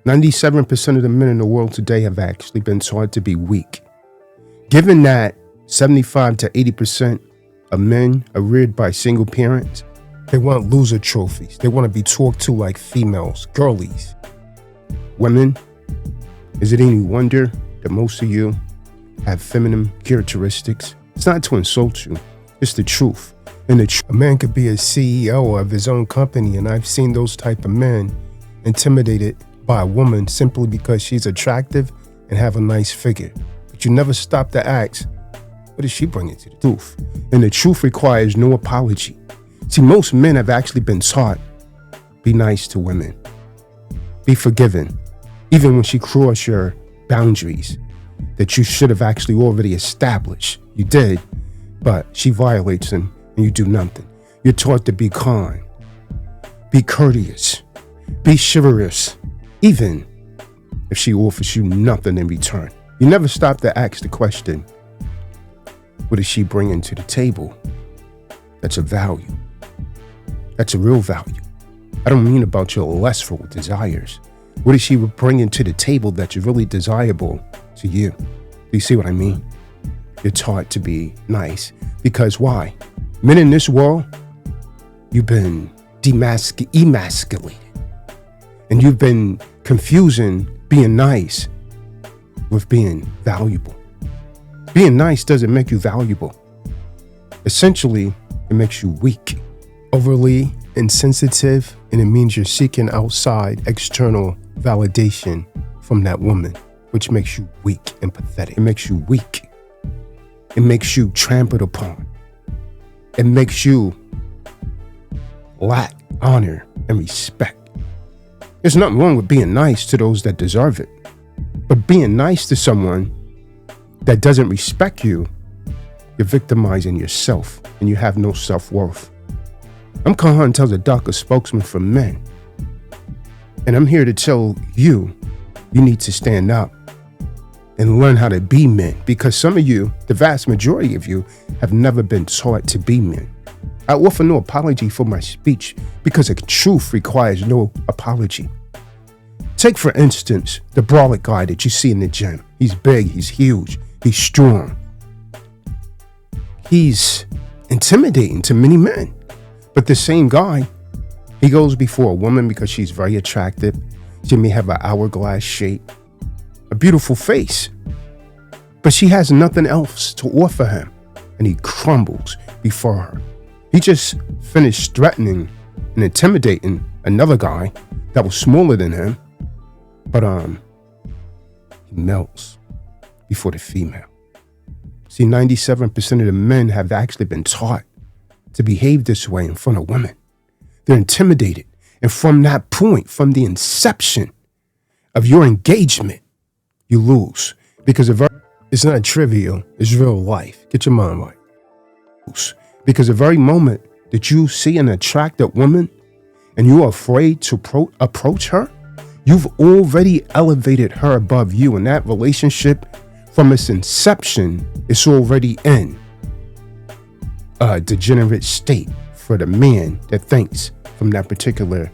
97% of the men in the world today have actually been taught to be weak. Given that 75 to 80% of men are reared by single parents, they want loser trophies. They want to be talked to like females, girlies. Women, is it any wonder that most of you have feminine characteristics? It's not to insult you, it's the truth. And a man could be a CEO of his own company, and I've seen those type of men intimidated by a woman simply because she's attractive and have a nice figure. But you never stop to ask, what is she bringing to the truth? And the truth requires no apology. See, most men have actually been taught, be nice to women. Be forgiving, even when she crosses your boundaries that you should have actually already established. You did, but she violates them and you do nothing. You're taught to be kind, be courteous, be chivalrous, even if she offers you nothing in return. You never stop to ask the question, what is she bringing to the table? That's a value. That's a real value. I don't mean about your lustful desires. What is she bringing to the table that's really desirable to you? Do you see what I mean? You're taught to be nice. Because why? Men in this world, you've been emasculated. And you've been confusing being nice with being valuable. Being nice doesn't make you valuable. Essentially, it makes you weak, overly insensitive, and it means you're seeking outside external validation from that woman, which makes you weak and pathetic. It makes you weak. It makes you trampled upon. It makes you lack honor and respect. There's nothing wrong with being nice to those that deserve it. But being nice to someone that doesn't respect you, you're victimizing yourself and you have no self-worth. I'm Kahan Tazadoctrine, a spokesman for men. And I'm here to tell you, you need to stand up and learn how to be men, because some of you, the vast majority of you, have never been taught to be men. I offer no apology for my speech because the truth requires no apology. Take, for instance, the brolic guy that you see in the gym. He's big, he's huge, he's strong. He's intimidating to many men. But the same guy, he goes before a woman because she's very attractive. She may have an hourglass shape, a beautiful face, but she has nothing else to offer him, and he crumbles before her. He just finished threatening and intimidating another guy that was smaller than him, but he melts before the female. See, 97% of the men have actually been taught to behave this way in front of women. They're intimidated. And from that point, from the inception of your engagement, you lose. Because it's not trivial, it's real life. Get your mind right. Because the very moment that you see an attractive woman and you're afraid to approach her, you've already elevated her above you. And that relationship, from its inception, is already in a degenerate state for the man that thinks from that particular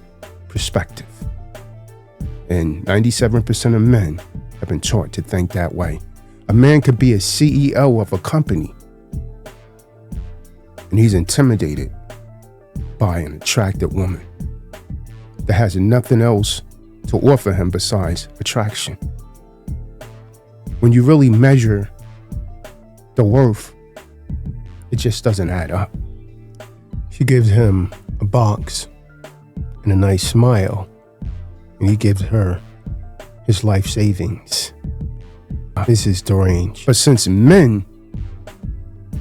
perspective. And 97% of men have been taught to think that way. A man could be a CEO of a company and he's intimidated by an attractive woman that has nothing else to offer him besides attraction. When you really measure the worth, it just doesn't add up. She gives him a box and a nice smile, and he gives her his life savings. This is deranged. But since men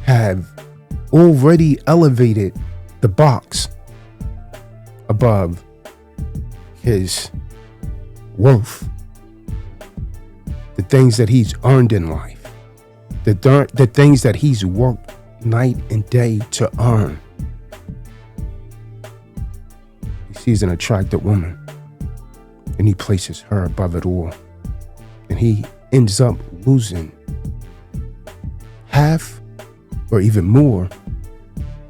have already elevated the box above his worth, the things that he's earned in life, the things that he's worked night and day to earn. He sees an attractive woman and he places her above it all. And he ends up losing half or even more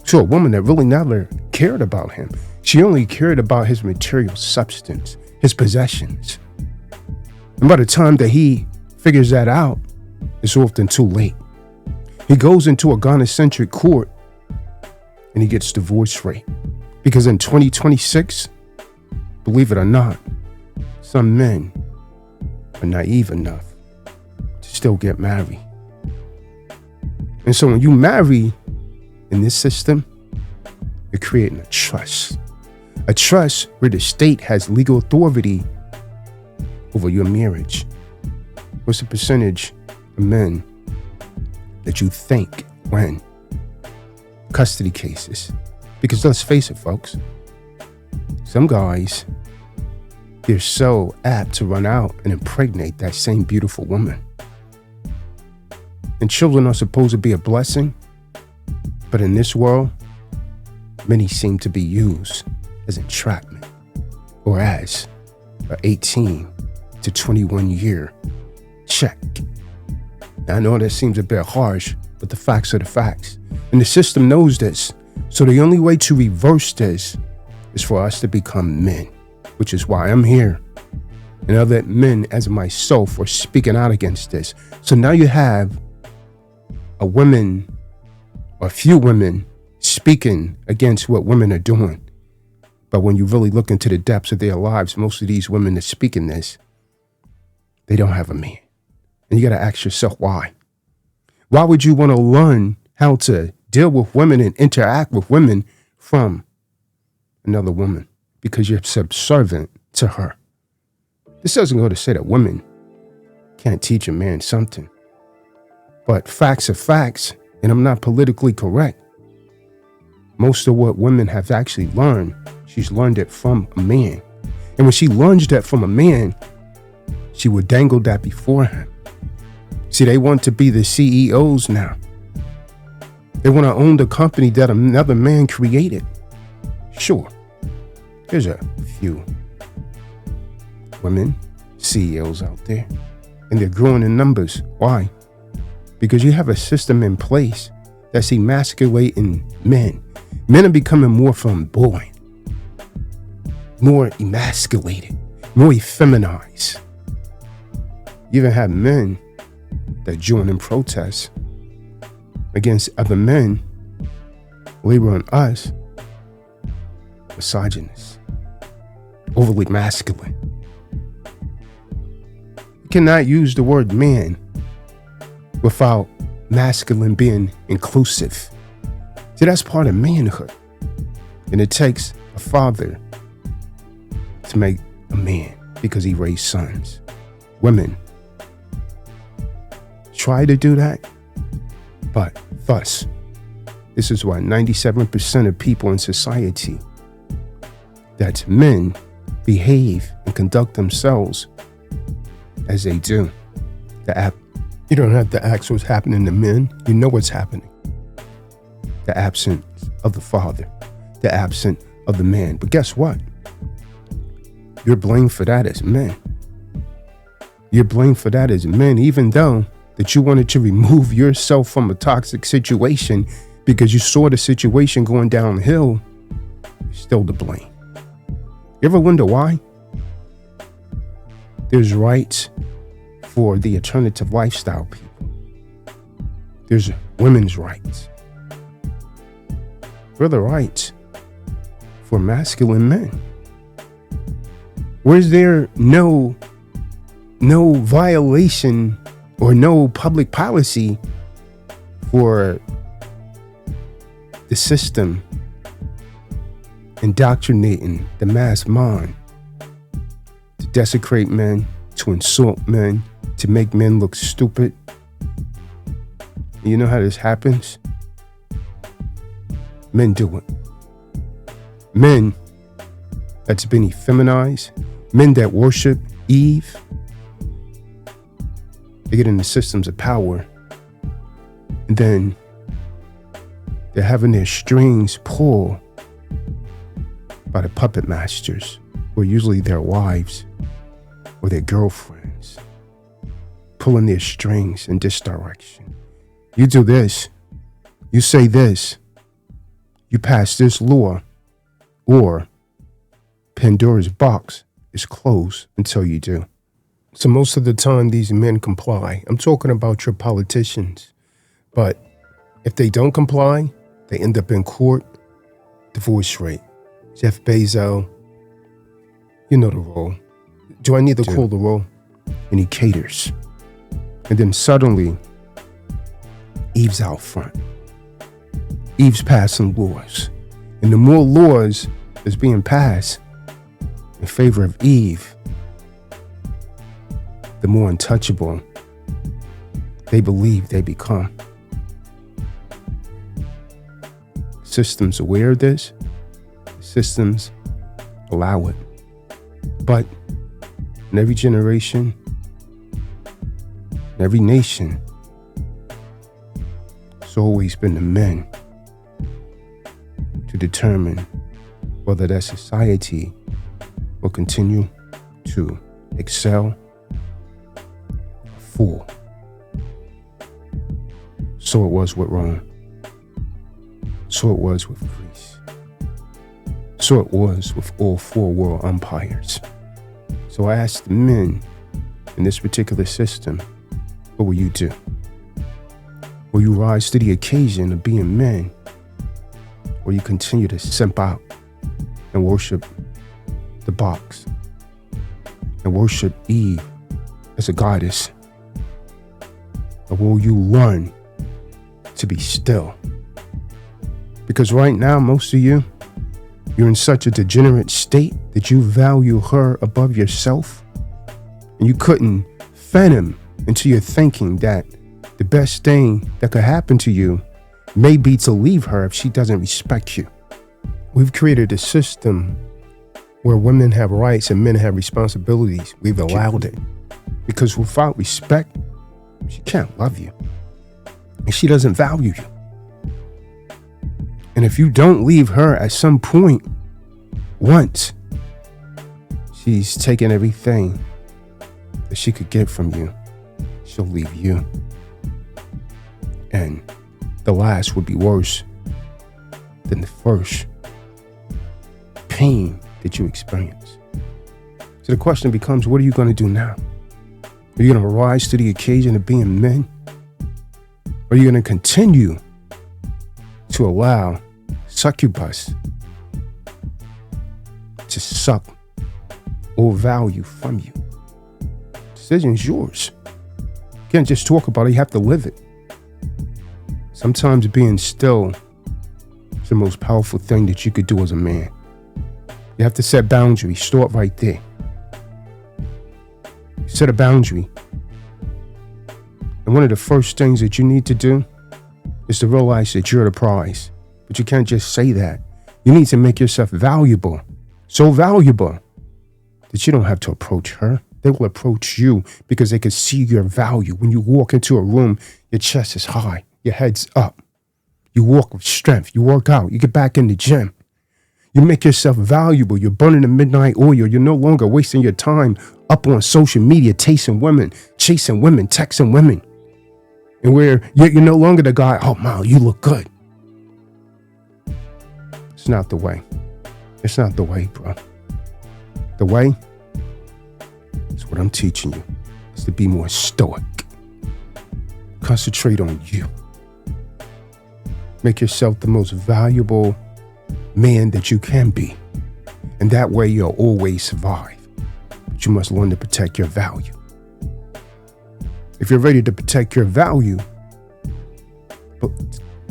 to a woman that really never cared about him. She only cared about his material substance, his possessions. And by the time that he figures that out, it's often too late. He goes into a gynocentric court and he gets divorce rate. Because in 2026, believe it or not, some men are naive enough to still get married. And so when you marry in this system, you're creating a trust. A trust where the state has legal authority over your marriage. What's the percentage of men that you think win custody cases? Because let's face it, folks, some guys, they're so apt to run out and impregnate that same beautiful woman. And children are supposed to be a blessing, but in this world, many seem to be used as entrapment or as an 18 to 21 year check. Now, I know that seems a bit harsh, but the facts are the facts. And the system knows this. So the only way to reverse this is for us to become men, which is why I'm here. And other men as myself are speaking out against this. So now you have a woman or a few women speaking against what women are doing. But when you really look into the depths of their lives, most of these women that speak in this, they don't have a man. And you got to ask yourself why. Why would you want to learn how to deal with women and interact with women from another woman? Because you're subservient to her. This doesn't go to say that women can't teach a man something. But facts are facts, and I'm not politically correct. Most of what women have actually learned, she's learned it from a man. And when she learns that from a man, she would dangle that before him. See, they want to be the CEOs now. They want to own the company that another man created. Sure, there's a few women CEOs out there, and they're growing in numbers. Why? Because you have a system in place that's emasculating men. Men are becoming more flamboyant, more emasculated, more effeminized. You even have men that join in protests against other men, labeling us misogynist, overly masculine. You cannot use the word man without masculine being inclusive. See, that's part of manhood. And it takes a father to make a man because he raised sons. Women try to do that, but thus, this is why 97% of people in society, that men behave and conduct themselves as they do. You don't have to ask what's happening to men. You know what's happening. The absence of the father, the absence of the man. But guess what? You're blamed for that as men. You're blamed for that as men, even though that you wanted to remove yourself from a toxic situation because you saw the situation going downhill. You're still to blame. You ever wonder why? There's rights for the alternative lifestyle people. There's women's rights. Where are the rights for masculine men? Where's there no violation or no public policy for the system indoctrinating the mass mind to desecrate men, to insult men, to make men look stupid? You know how this happens? Men do it. Men that's been effeminized, men that worship Eve, they get in the systems of power, and then they're having their strings pulled by the puppet masters, who are usually their wives or their girlfriends, pulling their strings in this direction. You do this, you say this, you pass this law, or Pandora's box is closed until you do. So most of the time, these men comply. I'm talking about your politicians. But if they don't comply, they end up in court, divorce rate. Jeff Bezos, you know the role. Do I need to call the role? And he caters. And then suddenly, Eve's out front. Eve's passing laws. And the more laws that's being passed in favor of Eve, the more untouchable they believe they become. Systems aware of this. Systems allow it. But in every generation, in every nation, it's always been the men to determine whether that society will continue to excel or fall. So it was with Rome. So it was with Greece. So it was with all four world empires. So I asked the men in this particular system, what will you do? Will you rise to the occasion of being men? Or you continue to simp out and worship the box and worship Eve as a goddess? Or will you learn to be still? Because right now, most of you, you're in such a degenerate state that you value her above yourself. And you couldn't fathom into your thinking that the best thing that could happen to you may be to leave her if she doesn't respect you. We've created a system where women have rights and men have responsibilities. We've allowed it. Because without respect, she can't love you. And she doesn't value you. And if you don't leave her at some point, once, she's taken everything that she could get from you, she'll leave you. And the last would be worse than the first pain that you experience. So the question becomes, what are you going to do now? Are you going to rise to the occasion of being men? Or are you going to continue to allow succubus to suck all value from you? The decision is yours. You can't just talk about it, you have to live it. Sometimes being still is the most powerful thing that you could do as a man. You have to set boundaries. Start right there. Set a boundary. And one of the first things that you need to do is to realize that you're the prize. But you can't just say that. You need to make yourself valuable. So valuable that you don't have to approach her. They will approach you because they can see your value. When you walk into a room, your chest is high, your head's up. You walk with strength. You work out. You get back in the gym. You make yourself valuable. You're burning the midnight oil. You're no longer wasting your time up on social media, chasing women, texting women. And where you're no longer the guy, oh, Mal, you look good. It's not the way. It's not the way, bro. The way is what I'm teaching you. Is to be more stoic. Concentrate on you. Make yourself the most valuable man that you can be. And that way you'll always survive. But you must learn to protect your value. If you're ready to protect your value, but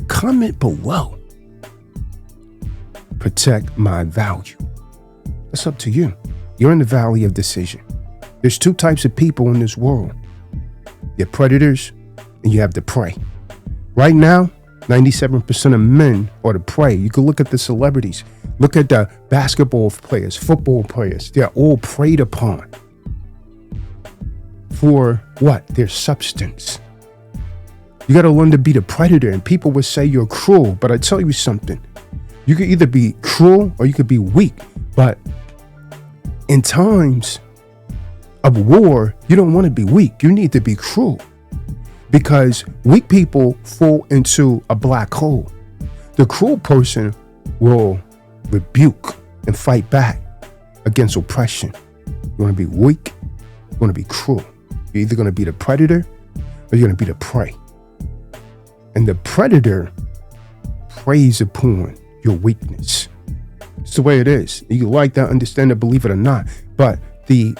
comment below. Protect my value. That's up to you. You're in the valley of decision. There's two types of people in this world. You have predators and you have the prey. Right now, 97% of men are the prey. You can look at the celebrities. Look at the basketball players, football players. They're all preyed upon. For what? Their substance. You got to learn to be the predator. And people would say you're cruel. But I tell you something. You could either be cruel or you could be weak. But in times of war, you don't want to be weak. You need to be cruel. Because weak people fall into a black hole. The cruel person will rebuke and fight back against oppression. You want to be weak? going to be cruel. You're either going to be the predator or you're going to be the prey. And the predator preys upon your weakness. It's the way it is. You like that, understand it, believe it or not. But the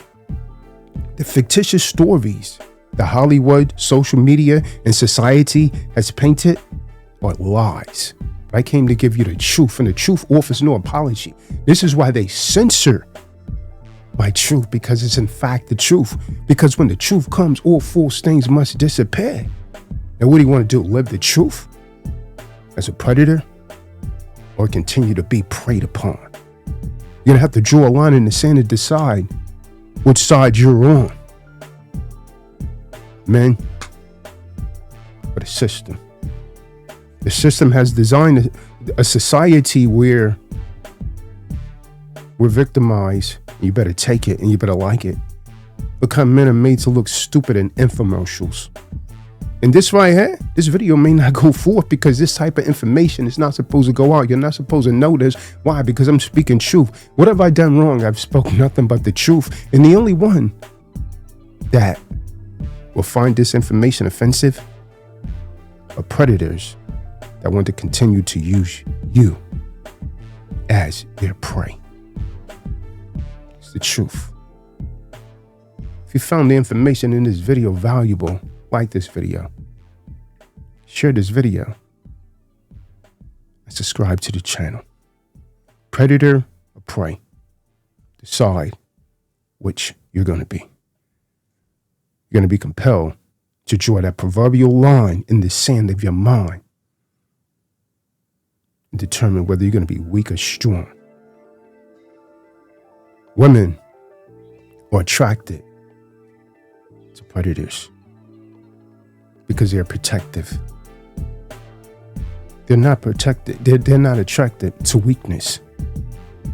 fictitious stories the Hollywood, social media, and society has painted are lies. But I came to give you the truth, and the truth offers no apology. This is why they censor my truth, because it's in fact the truth. Because when the truth comes, all false things must disappear. Now, what do you want to do? Live the truth as a predator, or continue to be preyed upon? You're going to have to draw a line in the sand and decide which side you're on. Men, or the system. The system has designed a society where we're victimized. You better take it and you better like it. Look how men are made to look stupid in infomercials. And this right here, this video may not go forth because this type of information is not supposed to go out. You're not supposed to know this. Why? Because I'm speaking truth. What have I done wrong? I've spoken nothing but the truth. And the only one that will find this information offensive are predators that want to continue to use you as their prey. It's the truth. If you found the information in this video valuable, like this video, share this video, and subscribe to the channel. Predator or prey, decide which you're going to be. You're going to be compelled to draw that proverbial line in the sand of your mind and determine whether you're going to be weak or strong. Women are attracted to predators because they're protective. They're not protected. They're not attracted to weakness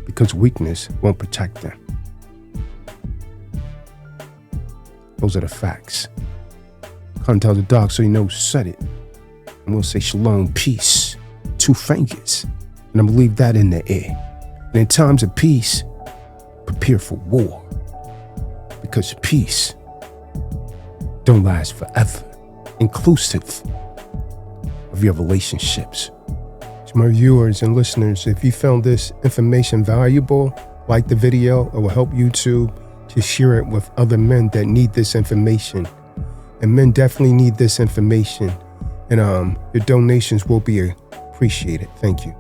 because weakness won't protect them. Those are the facts. Come tell the dog so you know said it. And we'll say shalom, peace, 2 fingers. And I'm gonna leave that in the air. And in times of peace, prepare for war. Because peace don't last forever. Inclusive of your relationships. To my viewers and listeners, if you found this information valuable, like the video, it will help YouTube to share it with other men that need this information. And men definitely need this information. And your donations will be appreciated. Thank you.